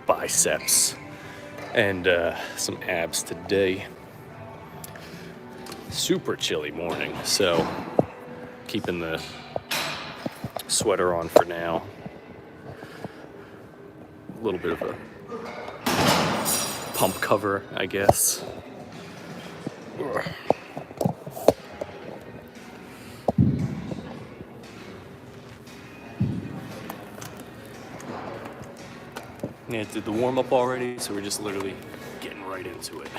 biceps and some abs today. Super chilly morning, so keeping the sweater on for now. A little bit of a pump cover, I guess. Yeah, did the warm-up already, so we're just literally getting right into it.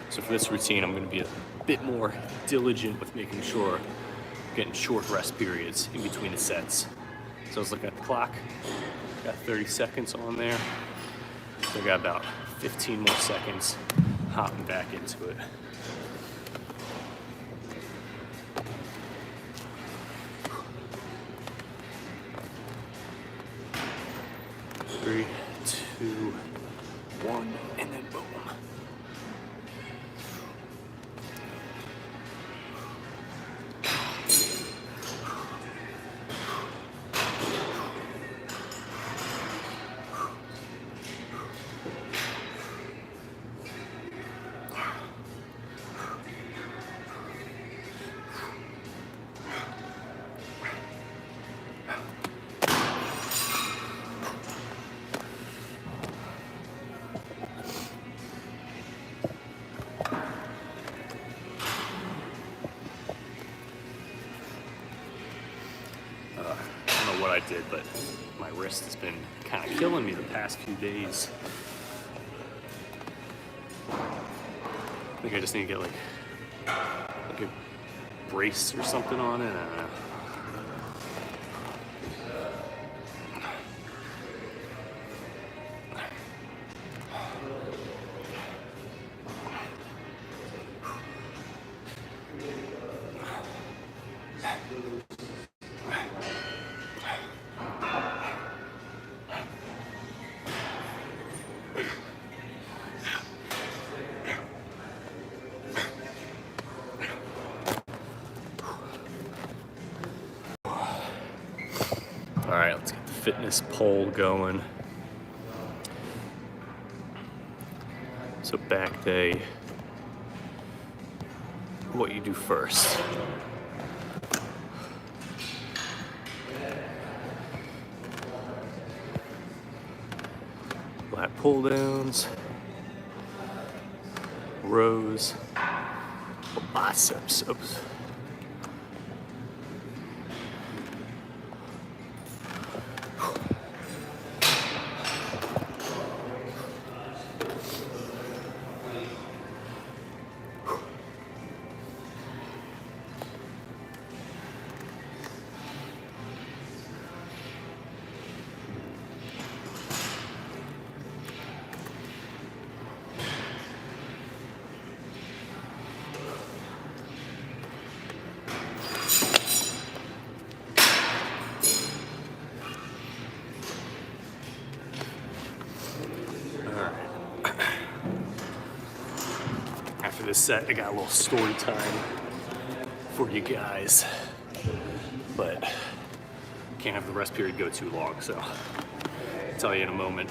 So for this routine, I'm going to be a bit more diligent with making sure I'm getting short rest periods in between the sets. So I was looking at the clock, got 30 seconds on there. So I got about 15 more seconds hopping back into it. Three, two, one, and then boom. I don't know what I did, but my wrist has been kind of killing me the past few days. I think I just need to get like a brace or something on it. I don't know. All right, let's get the fitness pole going. So back day, what you do first. Lat pull downs, rows, biceps. Oops. this set, I got a little story time for you guys, but can't have the rest period go too long, so I'll tell you in a moment.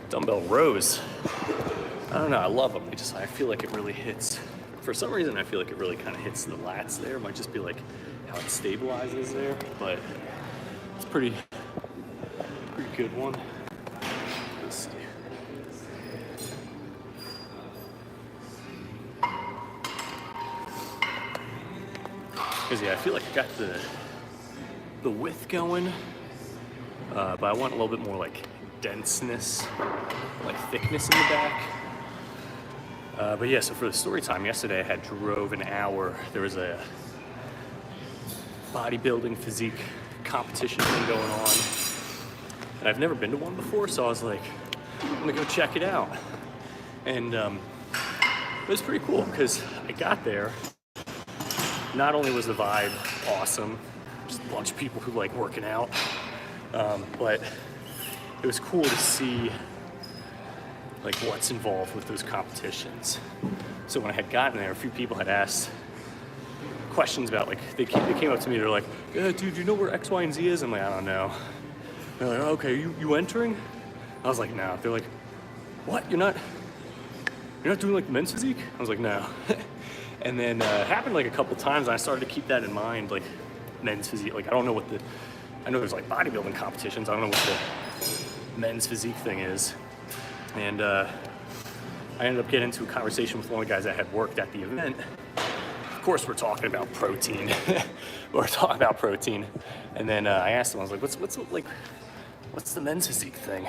Dumbbell rows. I don't know, I love them. I feel like it really hits. For some reason, I feel like it really kind of hits the lats there. It might just be like how it stabilizes there, but it's pretty good one. Let's see. Because yeah, I feel like I got the width going, but I want a little bit more like denseness, like thickness in the back. But yeah, so for the story time yesterday, I had drove an hour. There was a bodybuilding physique competition thing going on, and I've never been to one before, so I was like, I'm gonna go check it out. And it was pretty cool because I got there. Not only was the vibe awesome, just a bunch of people who like working out, but it was cool to see like what's involved with those competitions. So when I had gotten there, a few people had asked questions about like, they came up to me, they're like, yeah, dude, you know where X, Y, and Z is? I'm like, I don't know. They're like, okay, you entering? I was like, no. They're like, what? You're not doing like men's physique? I was like, no. And then it happened like a couple times, and I started to keep that in mind, like men's physique. Like I know there's like bodybuilding competitions. I don't know what the men's physique thing is. And I ended up getting into a conversation with one of the guys that had worked at the event. Of course, we're talking about protein. And then I asked him, I was like, what's the men's physique thing?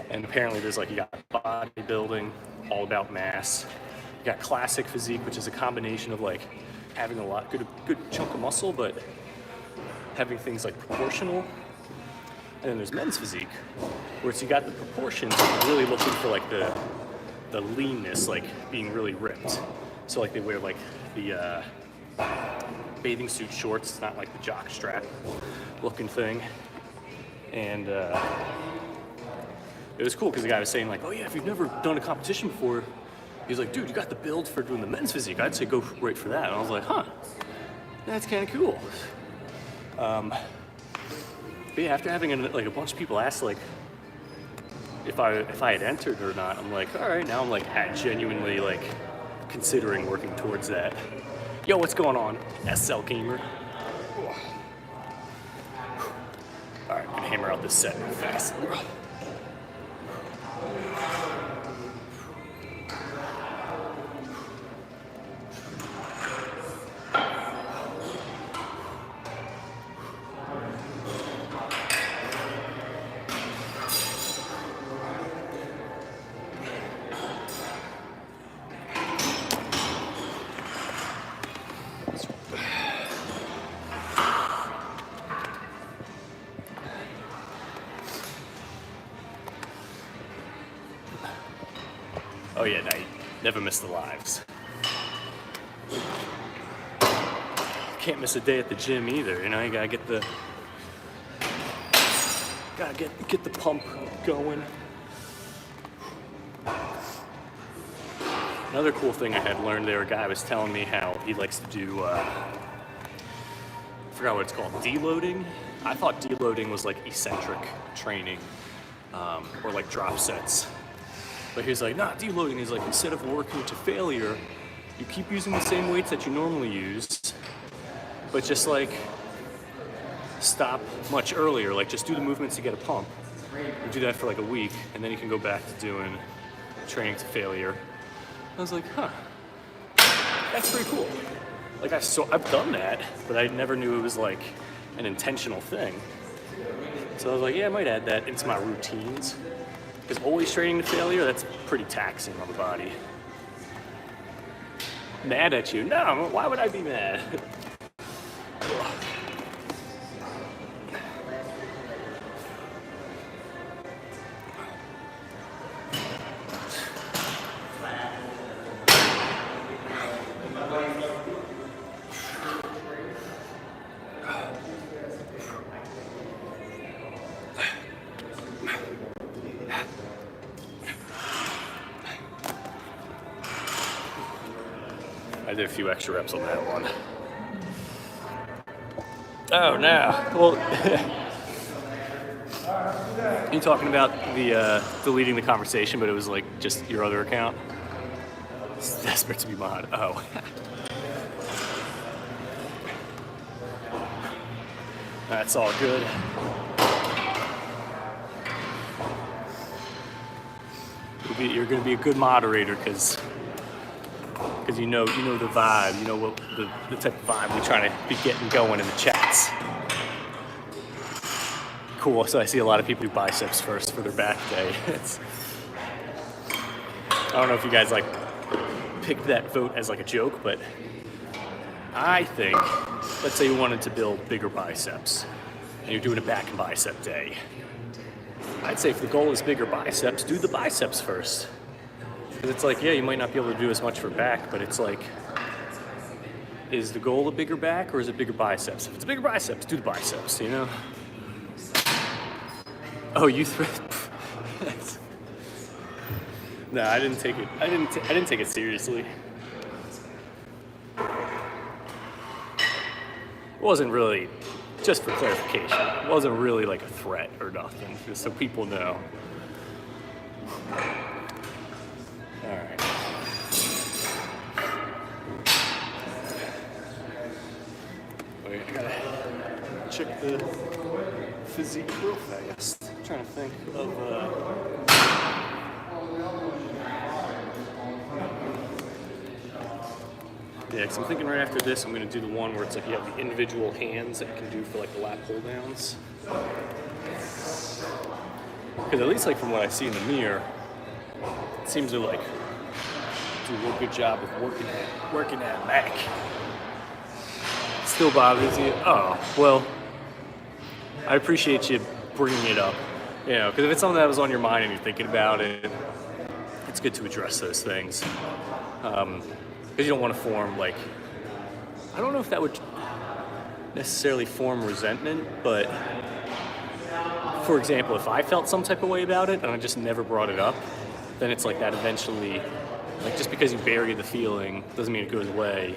And apparently there's like, you got bodybuilding, all about mass. You got classic physique, which is a combination of like having a good chunk of muscle, but having things like proportional. And then there's men's physique, where you got the proportions, but really looking for like the leanness, like being really ripped. So like they wear like the bathing suit shorts. It's not like the jock strap looking thing. And it was cool because the guy was saying like, oh yeah, if you've never done a competition before, he's like, dude, you got the build for doing the men's physique. I'd say go right for that. And I was like, huh, that's kind of cool. But yeah, after having a bunch of people ask like if I had entered or not, I'm like, all right, now I'm like genuinely like considering working towards that. Yo, what's going on, SL Gamer? All right, I'm gonna hammer out this set real fast. Oh yeah, no, you never miss the lives. Can't miss a day at the gym either, you know, you gotta get the pump going. Another cool thing I had learned there, a guy was telling me how he likes to do, I forgot what it's called, deloading. I thought deloading was like eccentric training, or like drop sets. But he's like, nah, deloading is like, instead of working to failure, you keep using the same weights that you normally use, but just like stop much earlier. Like just do the movements to get a pump. You do that for like a week, and then you can go back to doing training to failure. I was like, huh, that's pretty cool. Like I've done that, but I never knew it was like an intentional thing. So I was like, yeah, I might add that into my routines. Because always training to failure, that's pretty taxing on the body. Mad at you? No, why would I be mad? I did a few extra reps on that one. Oh, no. Well, you talking about the deleting the conversation, but it was like just your other account? It's desperate to be mod. Oh. That's all good. You're going to be a good moderator because you know the vibe, you know what the type of vibe we're trying to be getting going in the chats. Cool. So I see a lot of people do biceps first for their back day. I don't know if you guys like picked that vote as like a joke, but I think, let's say you wanted to build bigger biceps and you're doing a back and bicep day. I'd say if the goal is bigger biceps, do the biceps first. Because it's like, yeah, you might not be able to do as much for back, but it's like, is the goal a bigger back or is it bigger biceps? If it's bigger biceps, do the biceps, you know? Oh, you No, I didn't take it. I didn't take it seriously. It wasn't really, just for clarification, it wasn't really like a threat or nothing, just so people know. All right. Wait, I gotta check the physique real fast. I'm trying to think of yeah, because I'm thinking right after this, I'm gonna do the one where it's like you have the individual hands that you can do for like the lat pull downs. Because at least like from what I see in the mirror, it seems to like do a real good job of working that back. Still bothers you? Oh, well, I appreciate you bringing it up. You know, because if it's something that was on your mind and you're thinking about it, it's good to address those things. Because you don't want to form like, I don't know if that would necessarily form resentment, but for example, if I felt some type of way about it and I just never brought it up, then it's like that eventually, like just because you bury the feeling doesn't mean it goes away.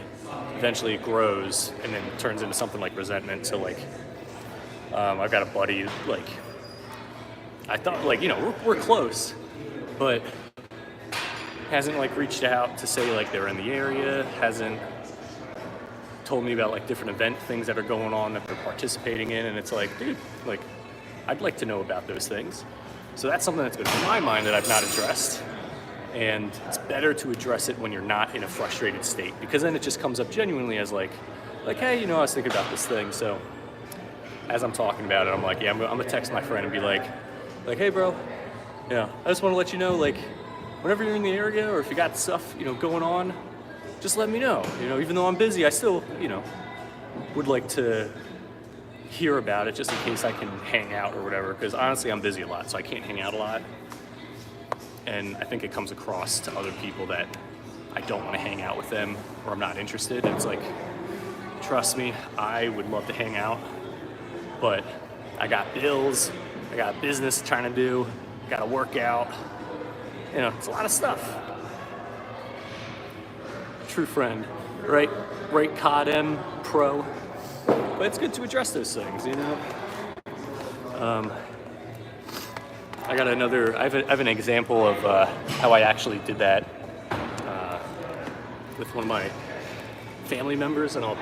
Eventually it grows and then turns into something like resentment. So like, I've got a buddy, like, I thought like, you know, we're close, but hasn't like reached out to say like they're in the area, hasn't told me about like different event things that are going on that they're participating in, and it's like, dude, like I'd like to know about those things. So that's something that's been in my mind that I've not addressed, and it's better to address it when you're not in a frustrated state, because then it just comes up genuinely as like hey, you know, I was thinking about this thing. So as I'm talking about it, I'm like, yeah, I'm gonna text my friend and be like, hey bro, yeah, I just want to let you know, like, whenever you're in the area or if you got stuff, you know, going on, just let me know. You know, even though I'm busy, I still, you know, would like to hear about it just in case I can hang out or whatever. Because honestly, I'm busy a lot, so I can't hang out a lot. And I think it comes across to other people that I don't want to hang out with them or I'm not interested. It's like, trust me, I would love to hang out, but I got bills, I got business trying to do, got to work out. You know, it's a lot of stuff. true friend, right? Right, COD M Pro. But it's good to address those things, you know. I have an example of how I actually did that with one of my family members, and I'll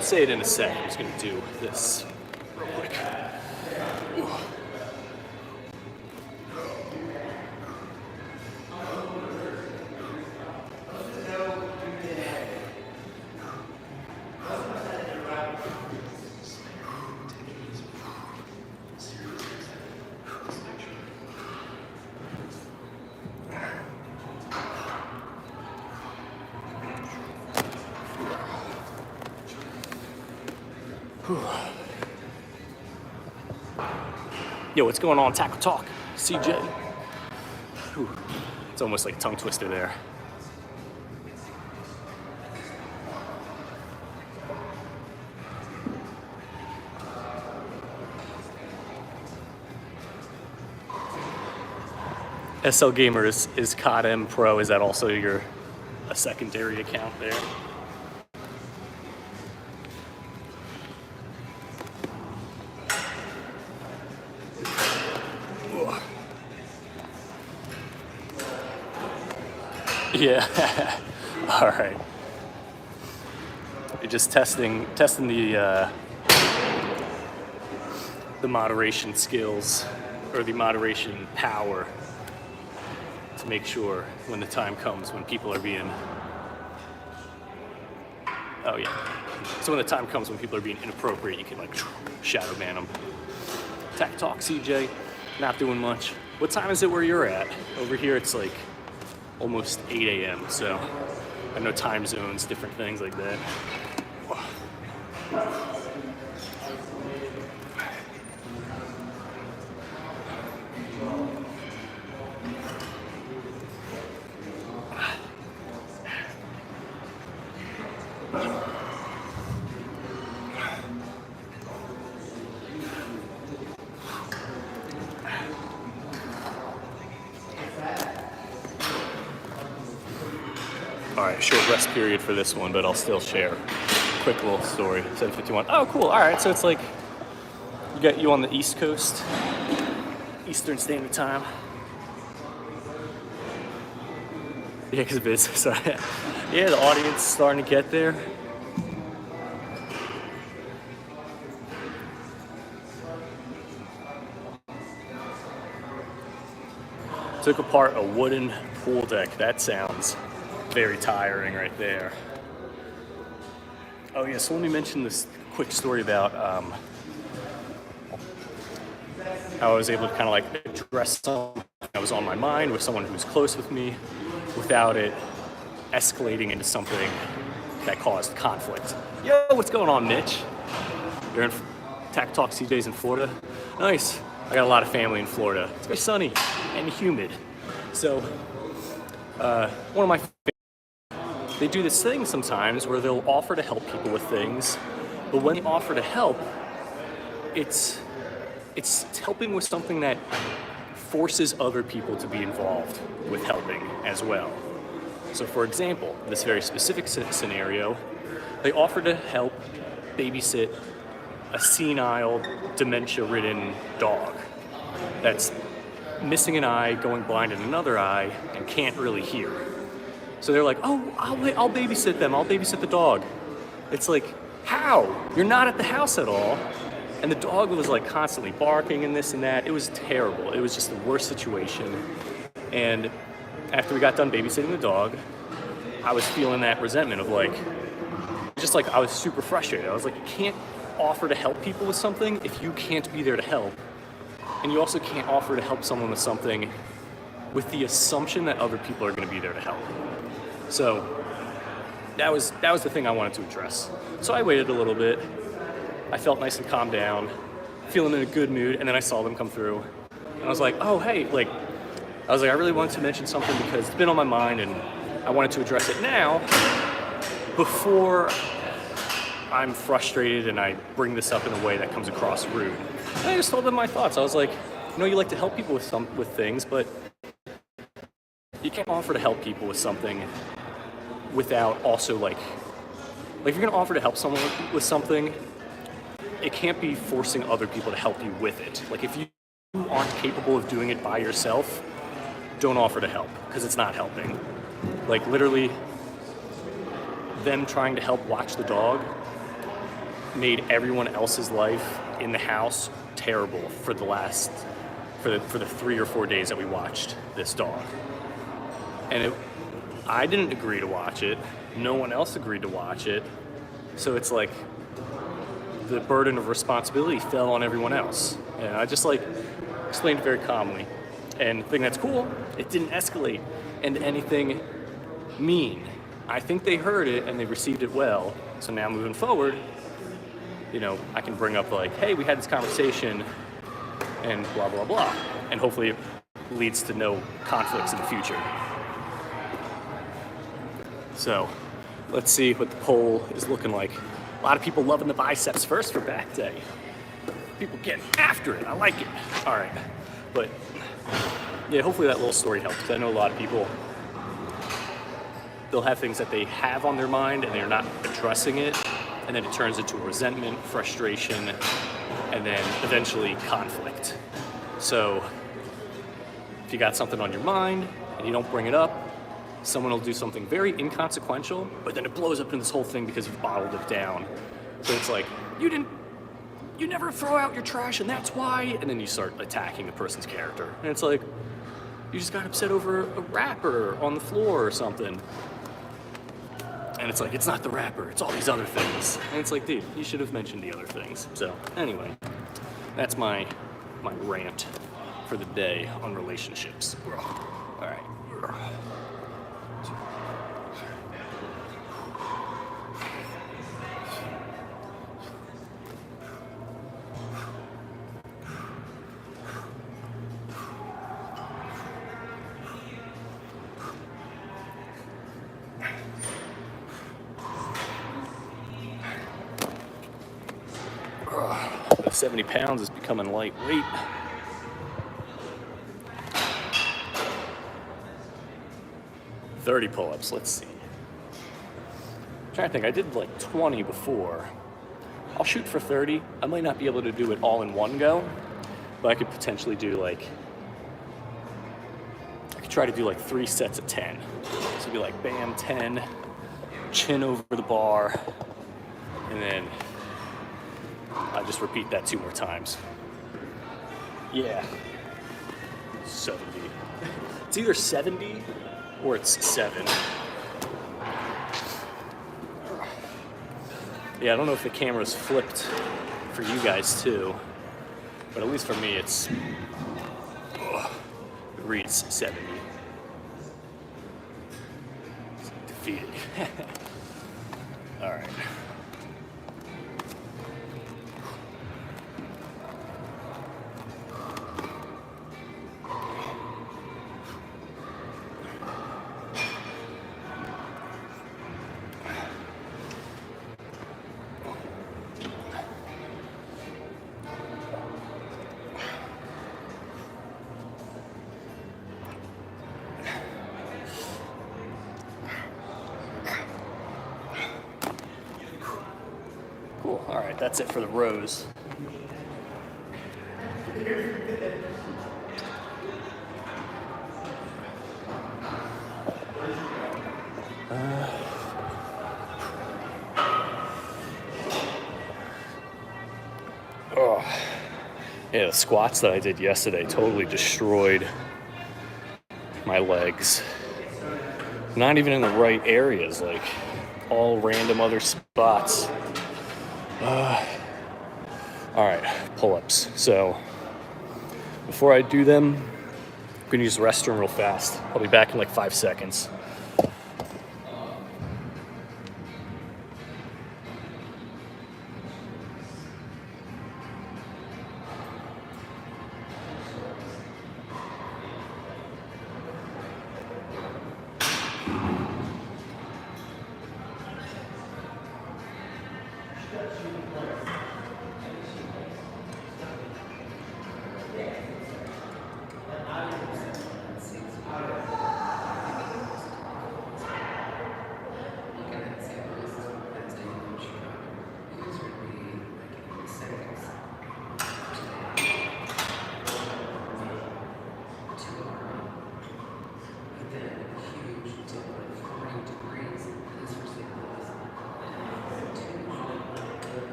say it in a sec. I'm just gonna do this real quick. Ooh. Yo, what's going on, Tackle Talk? CJ. Whew. It's almost like a tongue twister there. SL Gamer is COD M Pro. Is that also a secondary account there? Yeah. All right. You're just testing the moderation skills or the moderation power to make sure when the time comes when people are being. Oh yeah. So when the time comes when people are being inappropriate, you can like shadow ban them. Tech Talk, CJ. Not doing much. What time is it where you're at? Over here it's like almost 8 a.m. So I know time zones, different things like that. All right, short rest period for this one, but I'll still share. Quick little story. 7:51. Oh, cool. All right, so it's like you on the East Coast, Eastern Standard Time. Yeah, because of business. Sorry. Yeah, the audience is starting to get there. Took apart a wooden pool deck. That sounds very tiring right there. Oh yeah, so let me mention this quick story about how I was able to kind of like address something that was on my mind with someone who's close with me without it escalating into something that caused conflict. Yo, what's going on, Mitch? You're in Tack Talk CJ's in Florida? Nice. I got a lot of family in Florida. It's very sunny and humid. So one of my they do this thing sometimes where they'll offer to help people with things, but when they offer to help, it's helping with something that forces other people to be involved with helping as well. So for example, this very specific scenario, they offer to help babysit a senile, dementia-ridden dog that's missing an eye, going blind in another eye, and can't really hear. So they're like, oh, I'll babysit them. I'll babysit the dog. It's like, how? You're not at the house at all. And the dog was like constantly barking and this and that. It was terrible. It was just the worst situation. And after we got done babysitting the dog, I was feeling that resentment of like, just like I was super frustrated. I was like, you can't offer to help people with something if you can't be there to help. And you also can't offer to help someone with something with the assumption that other people are going to be there to help. So that was the thing I wanted to address. So I waited a little bit. I felt nice and calmed down, feeling in a good mood, and then I saw them come through. And I was like, oh, hey, I really wanted to mention something because it's been on my mind and I wanted to address it now before I'm frustrated and I bring this up in a way that comes across rude. And I just told them my thoughts. I was like, you like to help people with things, but you can't offer to help people with something without also like if you're gonna offer to help someone with something, it can't be forcing other people to help you with it. Like if you aren't capable of doing it by yourself, don't offer to help, because it's not helping. Like literally, them trying to help watch the dog made everyone else's life in the house terrible for the 3 or 4 days that we watched this dog. And I didn't agree to watch it. No one else agreed to watch it. So it's like the burden of responsibility fell on everyone else. And I just like explained it very calmly. And the thing that's cool, it didn't escalate into anything mean. I think they heard it and they received it well. So now moving forward, you know, I can bring up like, hey, we had this conversation and blah, blah, blah. And hopefully it leads to no conflicts in the future. So let's see what the poll is looking like. A lot of people loving the biceps first for back day. People getting after it. I like it. All right. But yeah, hopefully that little story helps, because I know a lot of people, they'll have things that they have on their mind and they're not addressing it, and then it turns into resentment, frustration, and then eventually conflict. So if you got something on your mind and you don't bring it up, someone will do something very inconsequential, but then it blows up in this whole thing because you've bottled it down. So it's like, you never throw out your trash and that's why, and then you start attacking the person's character. And it's like, you just got upset over a wrapper on the floor or something. And it's like, it's not the wrapper, it's all these other things. And it's like, dude, you should have mentioned the other things. So anyway, that's my rant for the day on relationships. All right. The 70 pounds is becoming lightweight. $30 pull-ups, let's see. I'm trying to think, I did like 20 before. I'll shoot for 30. I might not be able to do it all in one go, but I could potentially do like, I could try to do like 3 sets of 10. So it'd be like bam, 10, chin over the bar, and then I just repeat that 2 more times. Yeah. 70. It's either 70 or it's 7. Yeah, I don't know if the camera's flipped for you guys too, but at least for me it reads 70. Defeated. All right. Cool, all right, that's it for the rows. Yeah, the squats that I did yesterday totally destroyed my legs. Not even in the right areas, like all random other spots. All right, pull-ups. So before I do them, I'm gonna use the restroom real fast. I'll be back in like 5 seconds.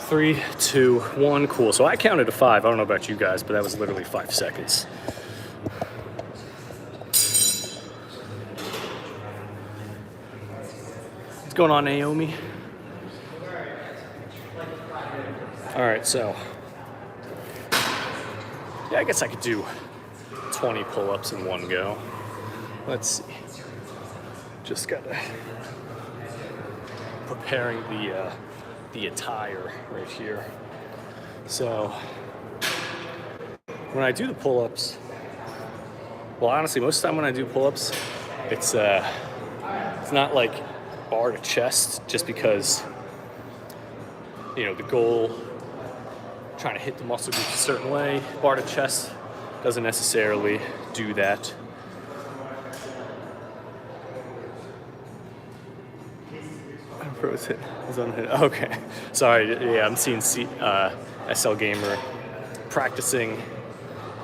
3, 2, 1, cool. So I counted to 5. I don't know about you guys, but that was literally 5 seconds. What's going on, Naomi? All right, so yeah, I guess I could do 20 pull-ups in one go. Let's see. Just gotta preparing the attire right here. So when I do the pull-ups, well, honestly, most of the time when I do pull-ups, it's not like bar to chest, just because, you know, the goal, trying to hit the muscle group a certain way. Bar to chest doesn't necessarily do that. Okay, sorry. Yeah, I'm seeing SL Gamer practicing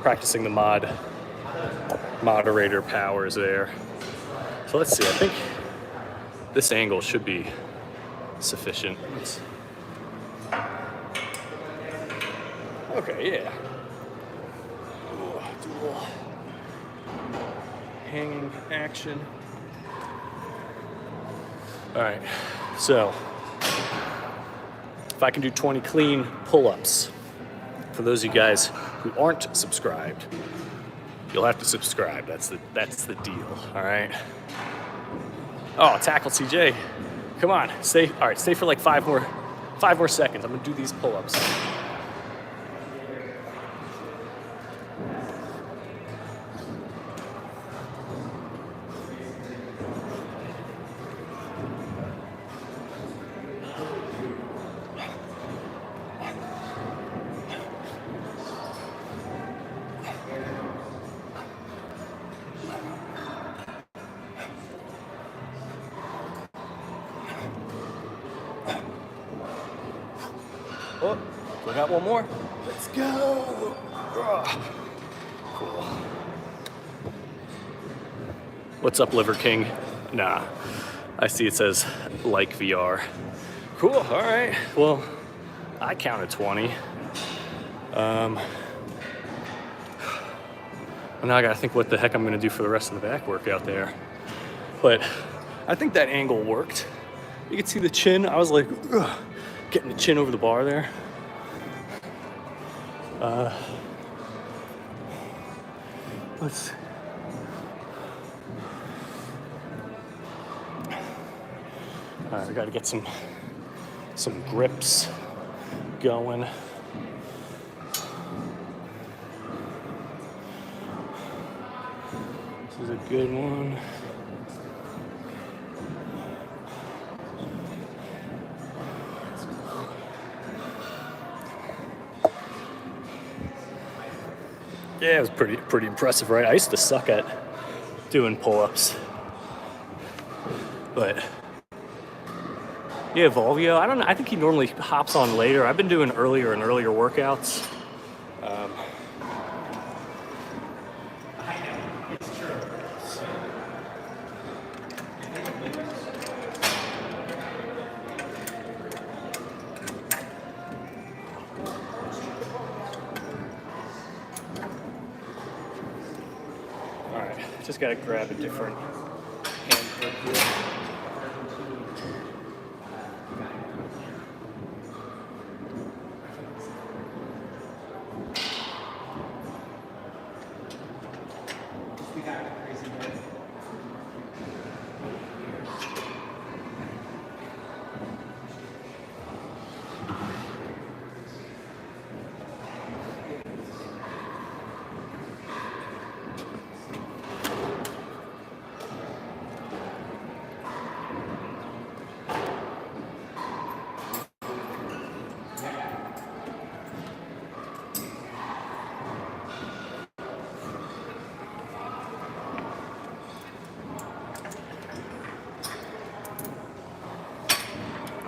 the moderator powers there. So let's see. I think this angle should be sufficient. Okay, yeah. Ooh, dual hanging action. All right, so if I can do 20 clean pull-ups, for those of you guys who aren't subscribed, you'll have to subscribe. That's the deal. All right. Oh, tackle CJ. Come on, stay. All right, stay for like 5 more seconds. I'm gonna do these pull-ups. Oh, we got one more. Let's go. Cool. What's up, Liver King? Nah, I see it says like VR. Cool, all right. Well, I counted 20. And now I gotta think what the heck I'm gonna do for the rest of the back workout there. But I think that angle worked. You can see the chin. I was like, ugh, getting the chin over the bar there. Let's. All right, we got to get some grips going. This is a good one. Yeah, it was pretty impressive, right? I used to suck at doing pull-ups, but yeah, Volvio, I don't know. I think he normally hops on later. I've been doing earlier and earlier workouts. Just gotta grab a different hand grip here.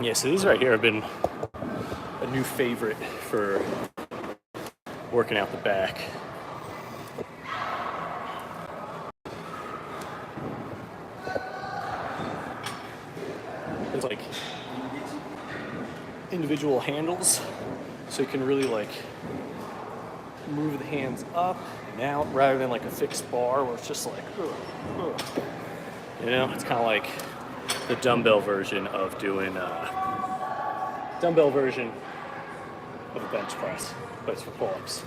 Yeah, so these right here have been a new favorite for working out the back. It's like individual handles, so you can really like move the hands up and out rather than like a fixed bar where it's just like, you know, it's kind of like the dumbbell version of doing dumbbell version of a bench press, but it's for pull-ups.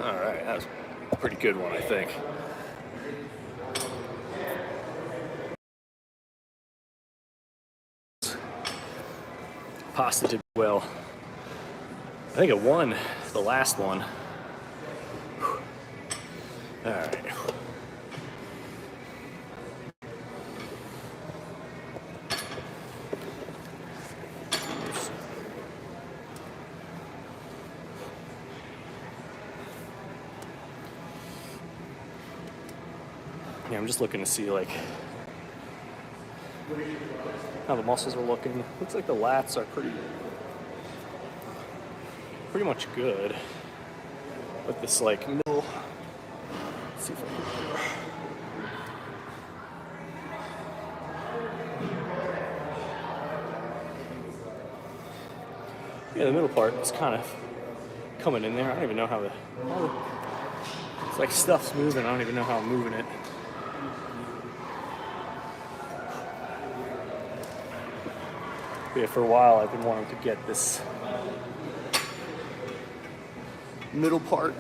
All right, that was a pretty good one, I think. Pasta did well. I think it won the last one. All right. Yeah, I'm just looking to see like how the muscles are looking. Looks like the lats are pretty much good. But this like middle, let's see if I can. Yeah, the middle part is kind of coming in there. I don't even know how it's like stuff's moving. I don't even know how I'm moving it. Yeah, for a while I've been wanting to get this middle part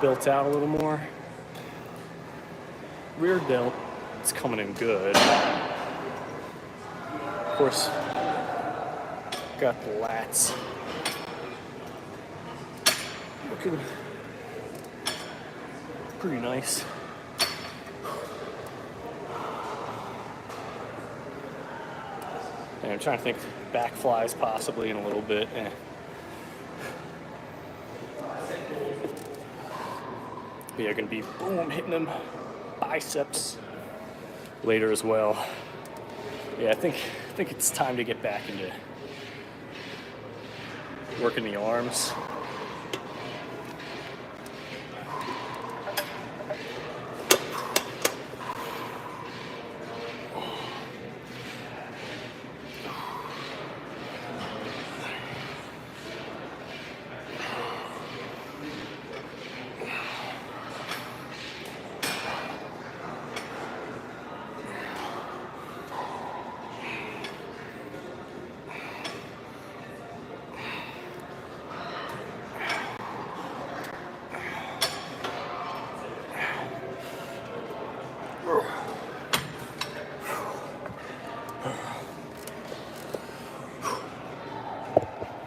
built out a little more. Rear delt, it's coming in good. Of course, got the lats looking pretty nice. And I'm trying to think back flies possibly in a little bit. We are going to be boom hitting them biceps later as well. Yeah, I think it's time to get back into working the arms.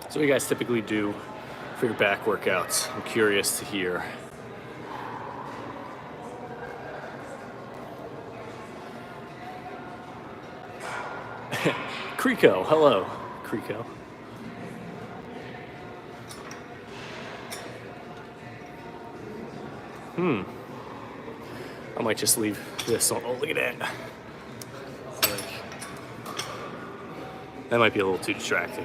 So what do you guys typically do for your back workouts? I'm curious to hear. Creco, hello, Creco. I might just leave this on. Oh, look at that. That might be a little too distracting.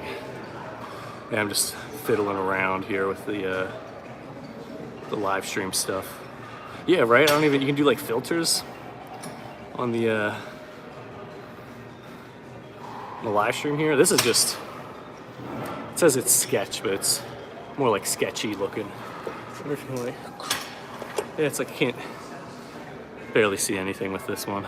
Yeah, I'm just fiddling around here with the live stream stuff. Yeah, right? You can do like filters on the live stream here. This is just It says it's sketch, but it's more like sketchy looking. Yeah, it's like I can't barely see anything with this one.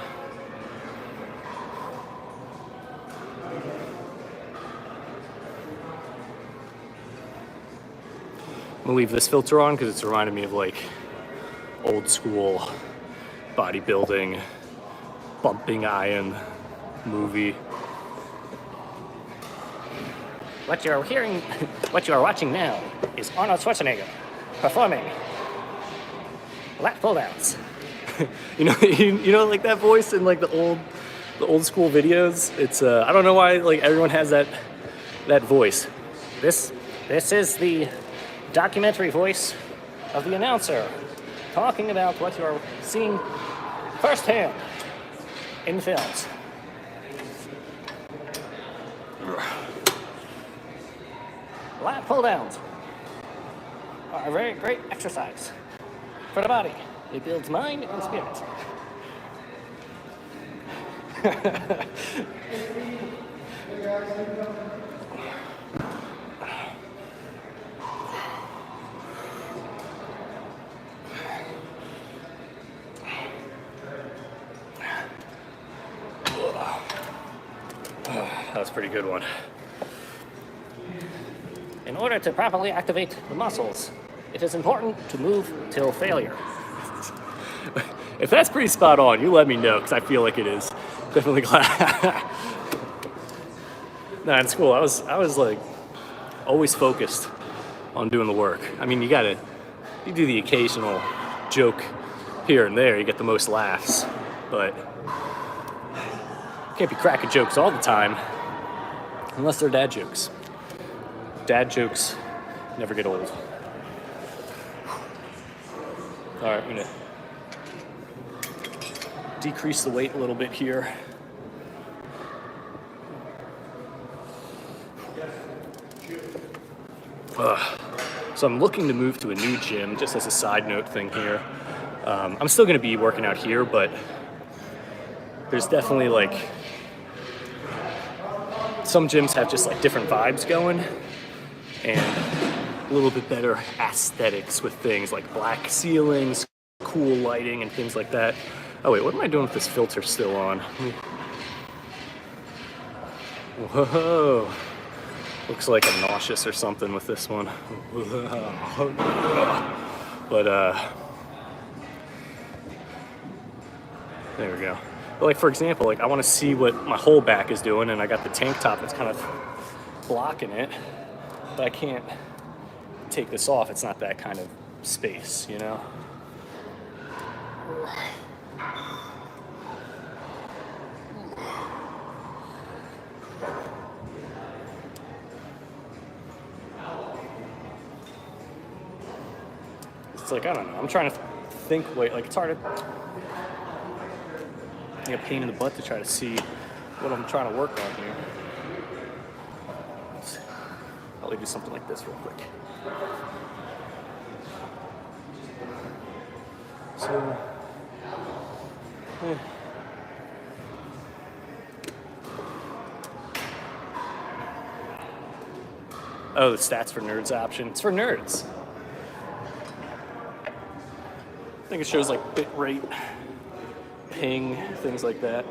I'm gonna leave this filter on because it's reminding me of like old school bodybuilding, bumping iron movie. What you're hearing, what you are watching now is Arnold Schwarzenegger performing lat pull downs. you know, like that voice in like the old school videos. It's I don't know why like everyone has that voice. This is the documentary voice of the announcer talking about what you are seeing firsthand in films. Lat pull downs are a very great exercise for the body. It builds mind and spirit. That was a pretty good one. In order to properly activate the muscles, it is important to move till failure. If that's pretty spot on, you let me know, because I feel like it is. Definitely glad. Nah, it's cool. I was like always focused on doing the work. I mean, you do the occasional joke here and there, you get the most laughs, but you can't be cracking jokes all the time unless they're dad jokes. Dad jokes never get old. All right, I'm gonna decrease the weight a little bit here. So I'm looking to move to a new gym, just as a side note thing here. I'm still gonna be working out here, but there's definitely like, some gyms have just like different vibes going and a little bit better aesthetics with things like black ceilings, cool lighting and things like that. Oh wait, what am I doing with this filter still on? Whoa. Looks like I'm nauseous or something with this one. But there we go. But like, for example, like I want to see what my whole back is doing, and I got the tank top that's kind of blocking it, but I can't take this off. It's not that kind of space, you know? It's like, I don't know, I'm trying to think, like it's hard to, like a pain in the butt to try to see what I'm trying to work on here. I'll do something like this real quick. So, oh, the stats for nerds option. It's for nerds. I think it shows like bit rate, ping, things like that.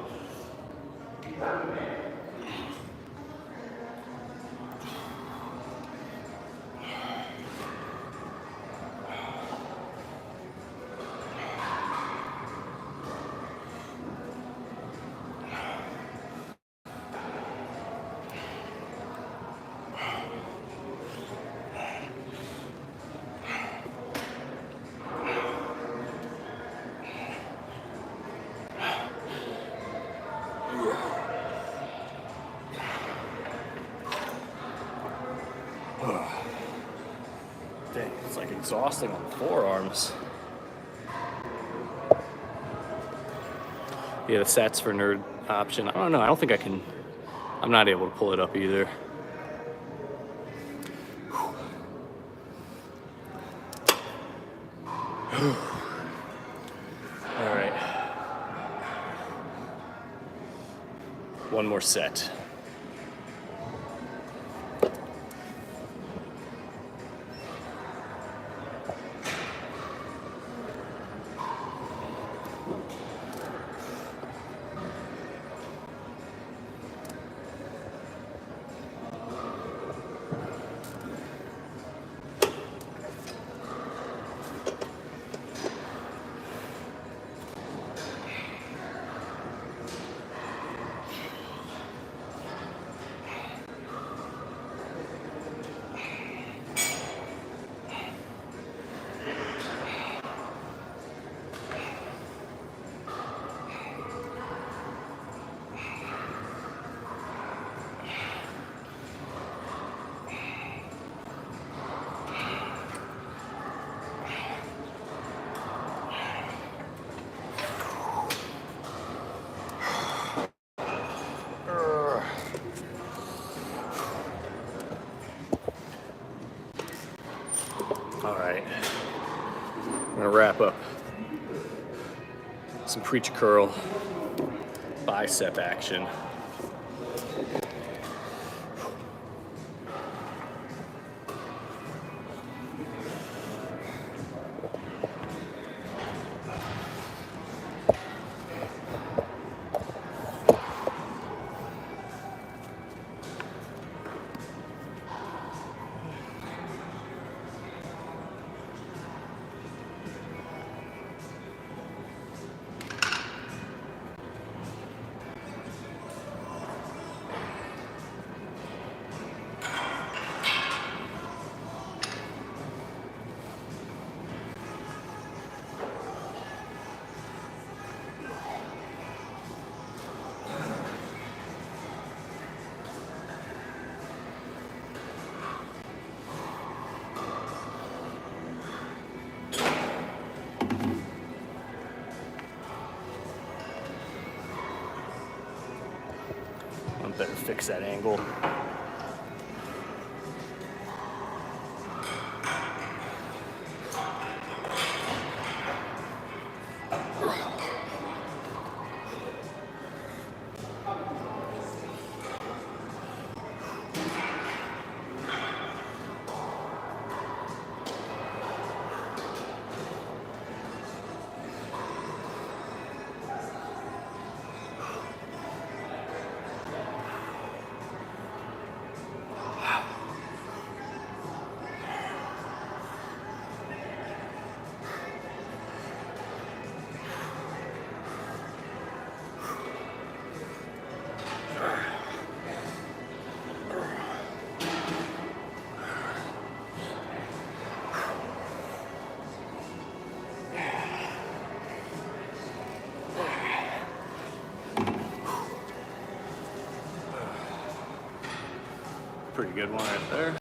Dang, it's like exhausting on the forearms. Yeah, the stats for nerd option. I don't know. I don't think I can. I'm not able to pull it up either. All right. One more set. wrap up some preacher curl bicep action. I better fix that angle. Pretty good one right there.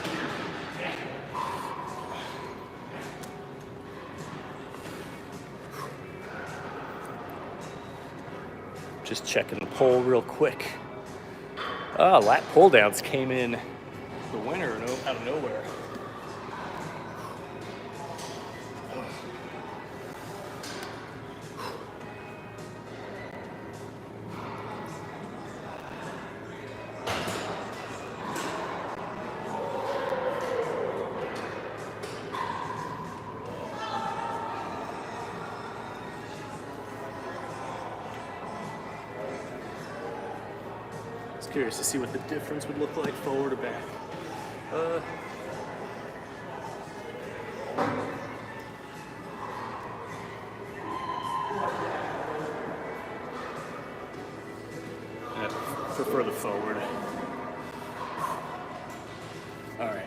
Just checking the poll real quick. Lat pull downs came in the winner out of nowhere. Curious to see what the difference would look like forward or back. I prefer the forward. All right.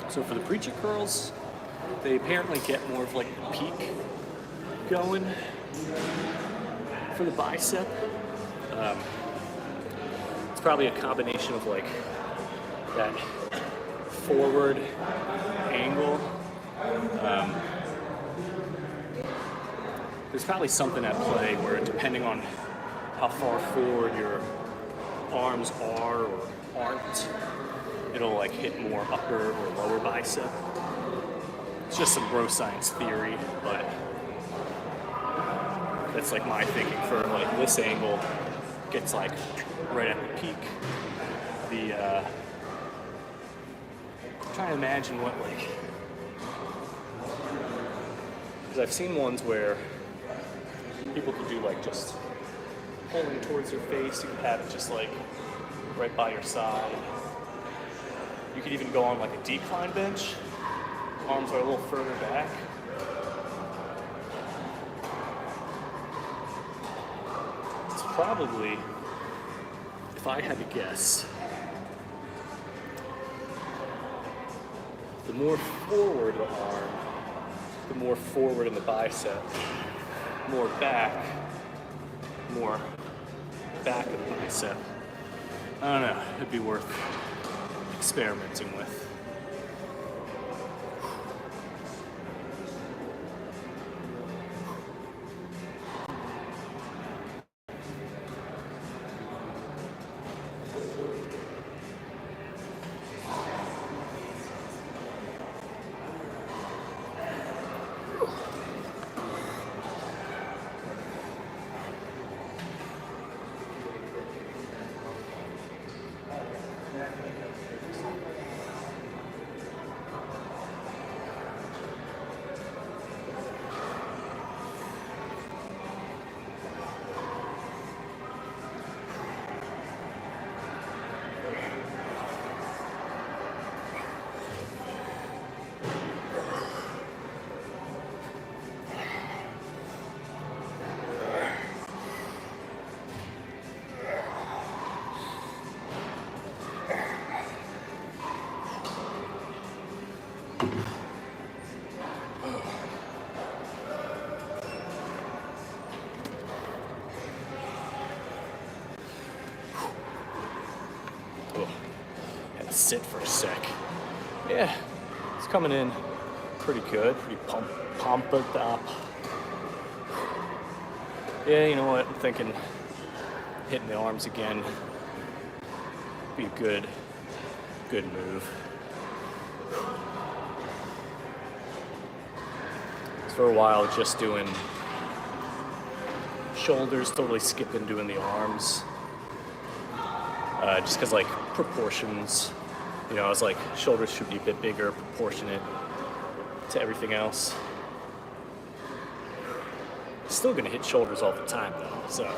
So for the preacher curls, they apparently get more of like a peak going for the bicep. It's probably a combination of like that forward angle. There's probably something at play where depending on how far forward your arms are or aren't, it'll like hit more upper or lower bicep. It's just some bro science theory, but that's like my thinking for like this angle gets like right at the peak. I'm trying to imagine what like Because I've seen ones where people could do like just pulling towards your face. You could have it just like right by your side. You could even go on like a decline bench. Arms are a little further back. It's probably, if I had to guess, the more forward the arm, the more forward in the bicep, more back of the bicep. I don't know, it'd be worth experimenting with. Had to sit for a sec. Yeah, it's coming in pretty good, pretty pumped up. Yeah, you know what? I'm thinking hitting the arms again be a good move. For a while, just doing shoulders, totally skipping doing the arms. Just because, like, proportions, you know, I was like, shoulders should be a bit bigger, proportionate to everything else. Still gonna hit shoulders all the time, though, so.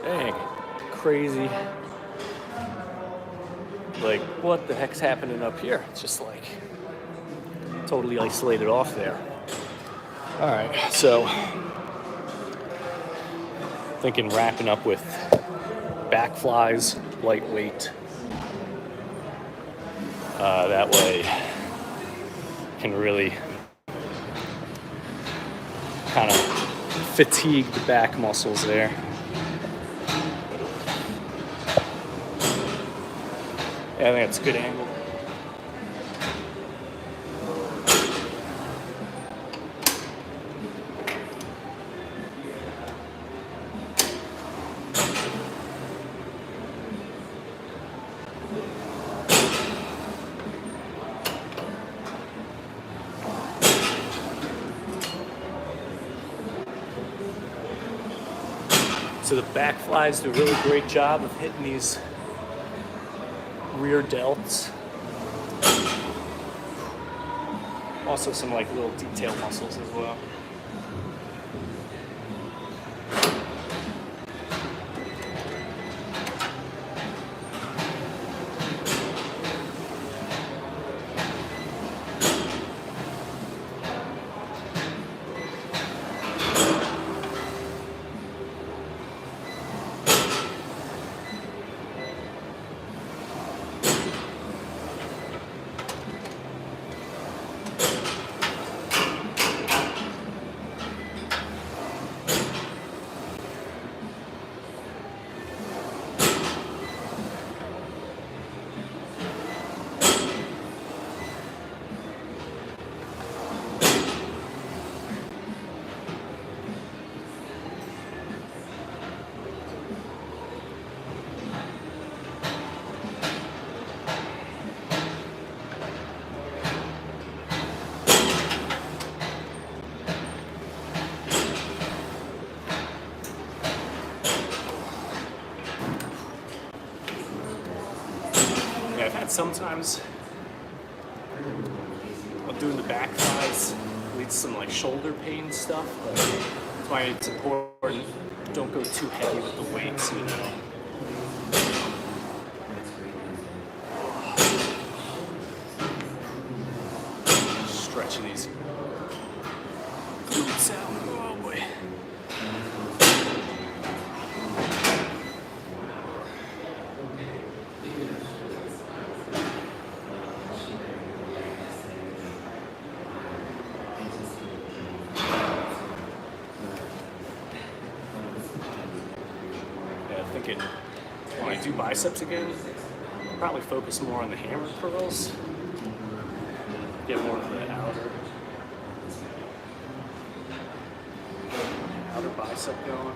Dang, crazy. Like, what the heck's happening up here? It's just like totally isolated off there. All right, so thinking wrapping up with back flies, lightweight. That way can really kind of fatigue the back muscles there. Yeah, I think it's a good angle. So the back flies do a really great job of hitting these rear delts. Also some like little detail muscles as well. Yeah, I've had sometimes while doing the back thighs leads to some like shoulder pain stuff. But that's why it's important. Don't go too heavy with the weights, you know. Stretching these glutes out. Oh boy. Thinking when I do biceps again, I'll probably focus more on the hammer curls. Get more of the outer bicep going.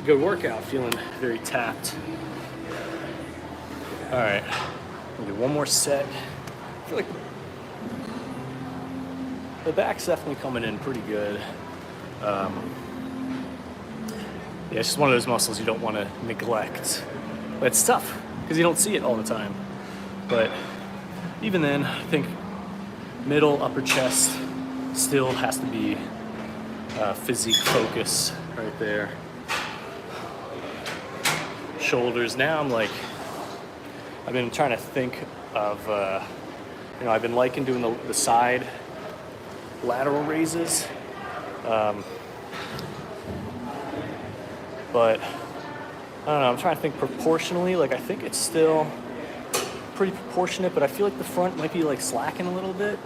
good workout, feeling very tapped. All right, we'll do one more set. I feel like the back's definitely coming in pretty good. Yeah, it's just one of those muscles you don't want to neglect. But it's tough because you don't see it all the time. But even then, I think middle, upper chest still has to be physique focus right there. Shoulders, now I'm like, I've been trying to think of, I've been liking doing the side lateral raises. But I don't know, I'm trying to think proportionally. Like, I think it's still pretty proportionate, but I feel like the front might be like slacking a little bit.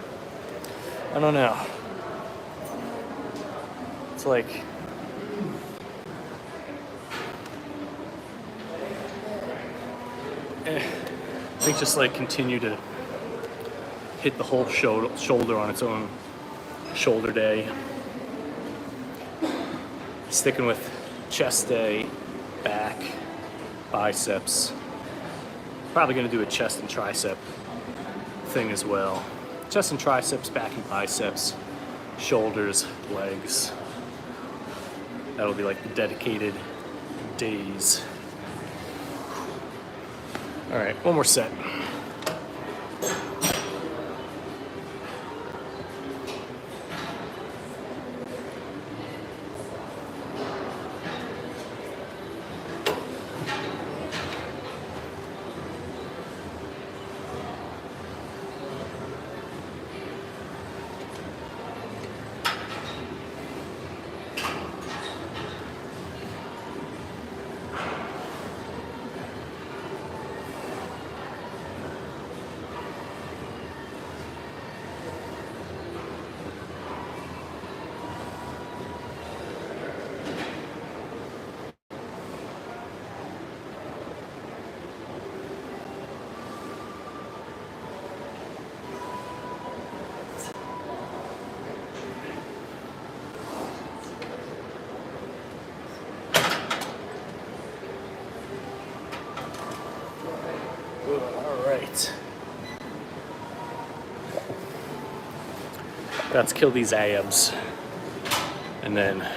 I don't know. It's like, I think just like continue to hit the whole shoulder on its own shoulder day. Sticking with chest day, back, biceps. Probably gonna do a chest and tricep thing as well. Chest and triceps, back and biceps, shoulders, legs. That'll be like the dedicated days. All right, one more set. All right. Let's kill these abs and then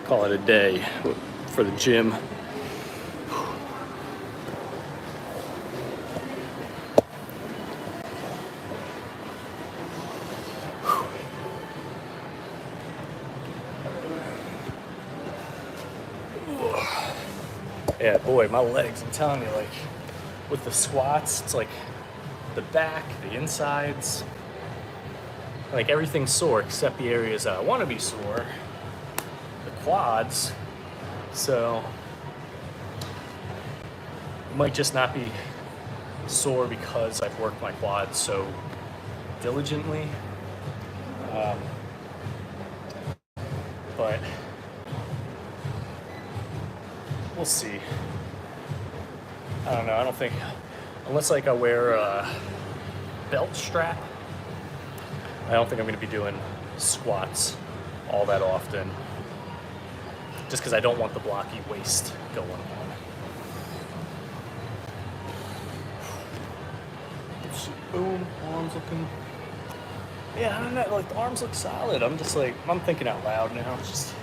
call it a day for the gym. Yeah, boy, my legs, I'm telling you, like, with the squats, it's like the back, the insides, like everything's sore except the areas that I want to be sore, the quads. So it might just not be sore because I've worked my quads so diligently. But we'll see. I don't know. I don't think, unless like I wear a belt strap, I don't think I'm going to be doing squats all that often. Just because I don't want the blocky waist going on. Boom, arms looking. Yeah, I don't know. Like the arms look solid. I'm just like, I'm thinking out loud now. It's just.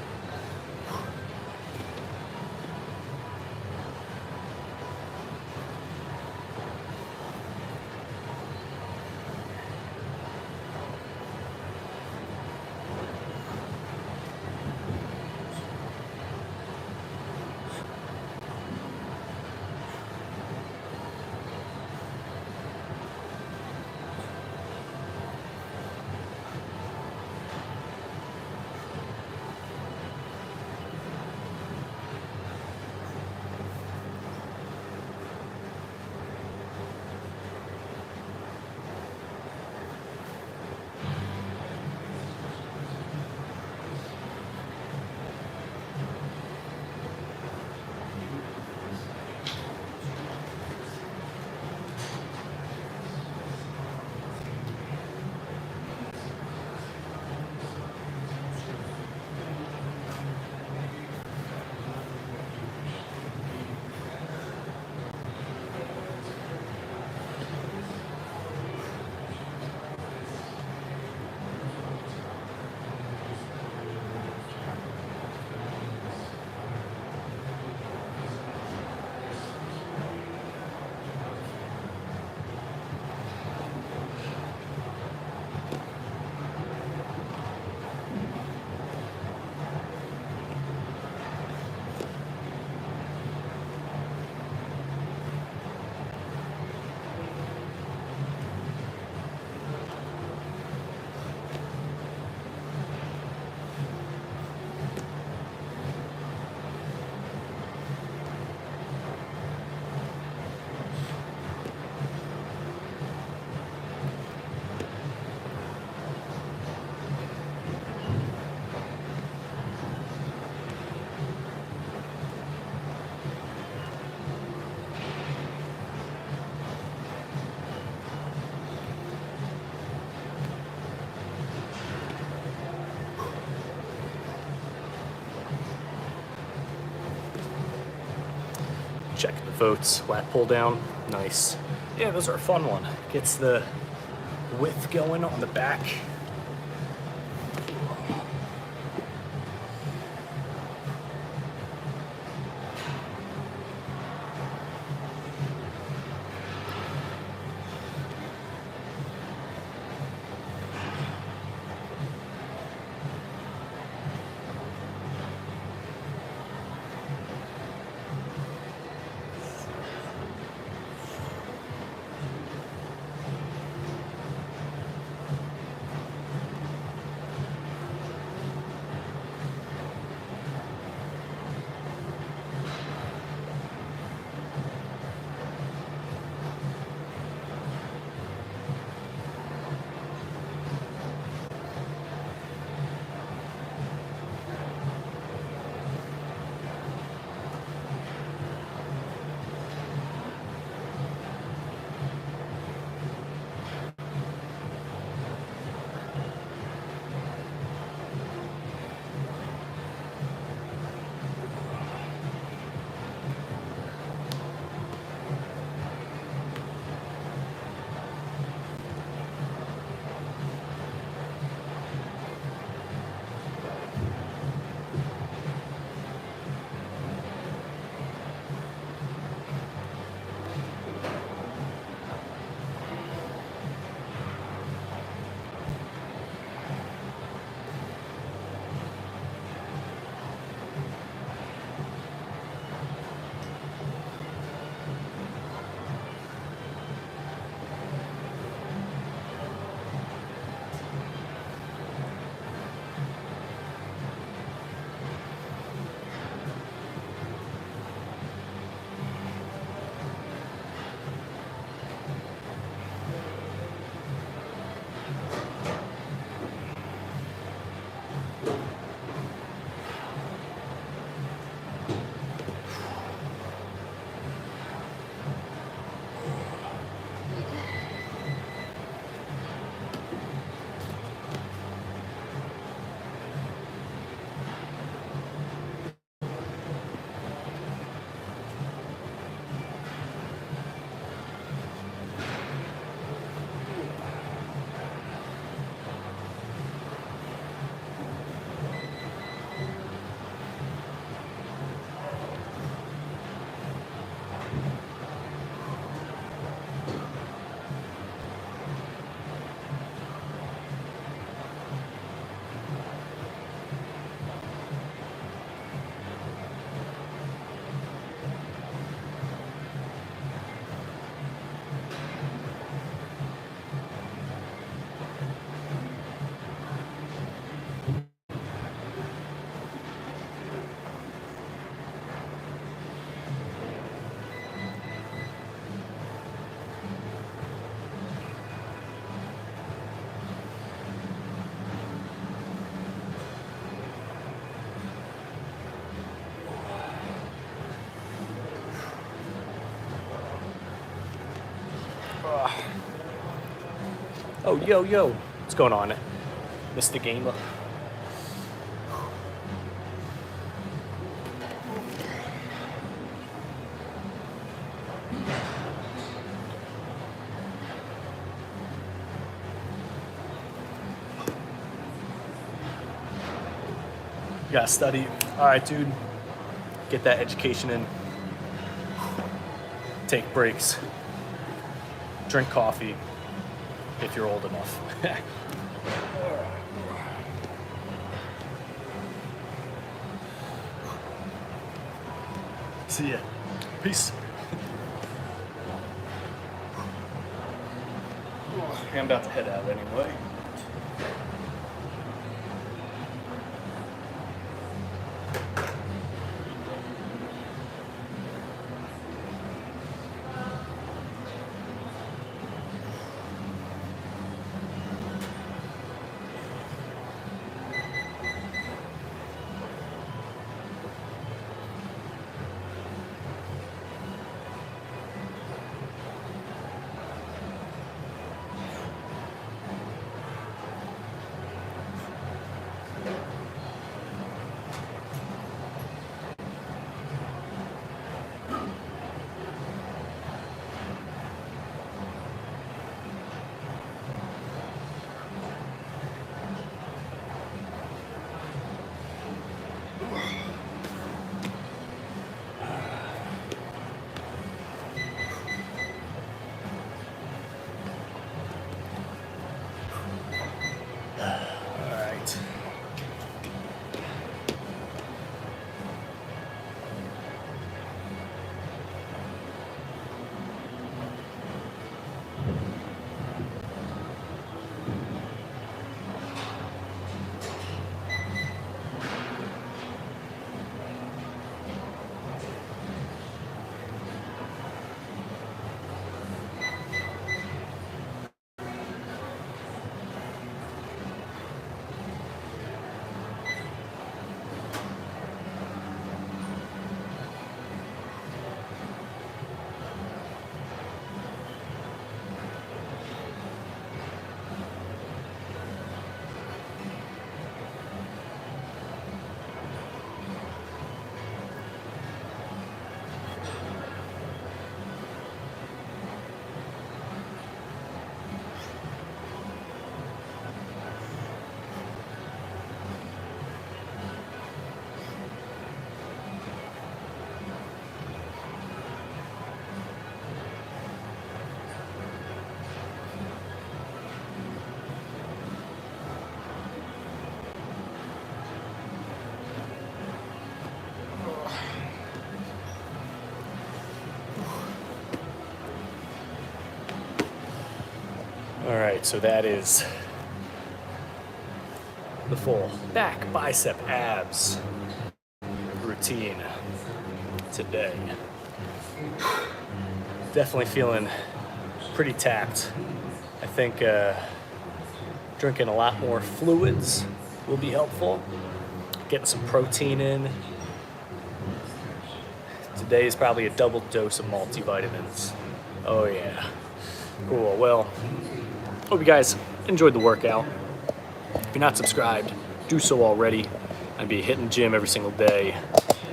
votes. Lat pull down, nice. Yeah, those are a fun one. Gets the width going on the back. Oh, yo, what's going on? Missed the game. You gotta study. All right, dude. Get that education in. Take breaks. Drink coffee if you're old enough. See ya. Peace. I'm about to head out anyway. right, so that is the full back, bicep, abs routine today. Definitely feeling pretty tapped. I think drinking a lot more fluids will be helpful. Getting some protein in. Today is probably a double dose of multivitamins. Oh yeah. Cool. Well, hope you guys enjoyed the workout. If you're not subscribed, do so already. I'd be hitting the gym every single day.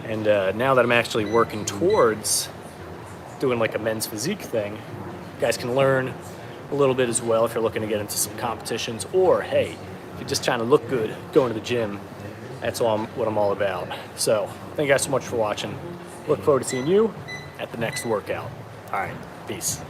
And now that I'm actually working towards doing like a men's physique thing, you guys can learn a little bit as well if you're looking to get into some competitions, or hey, if you're just trying to look good going to the gym. That's what I'm all about. So thank you guys so much for watching. Look forward to seeing you at the next workout. All right, peace.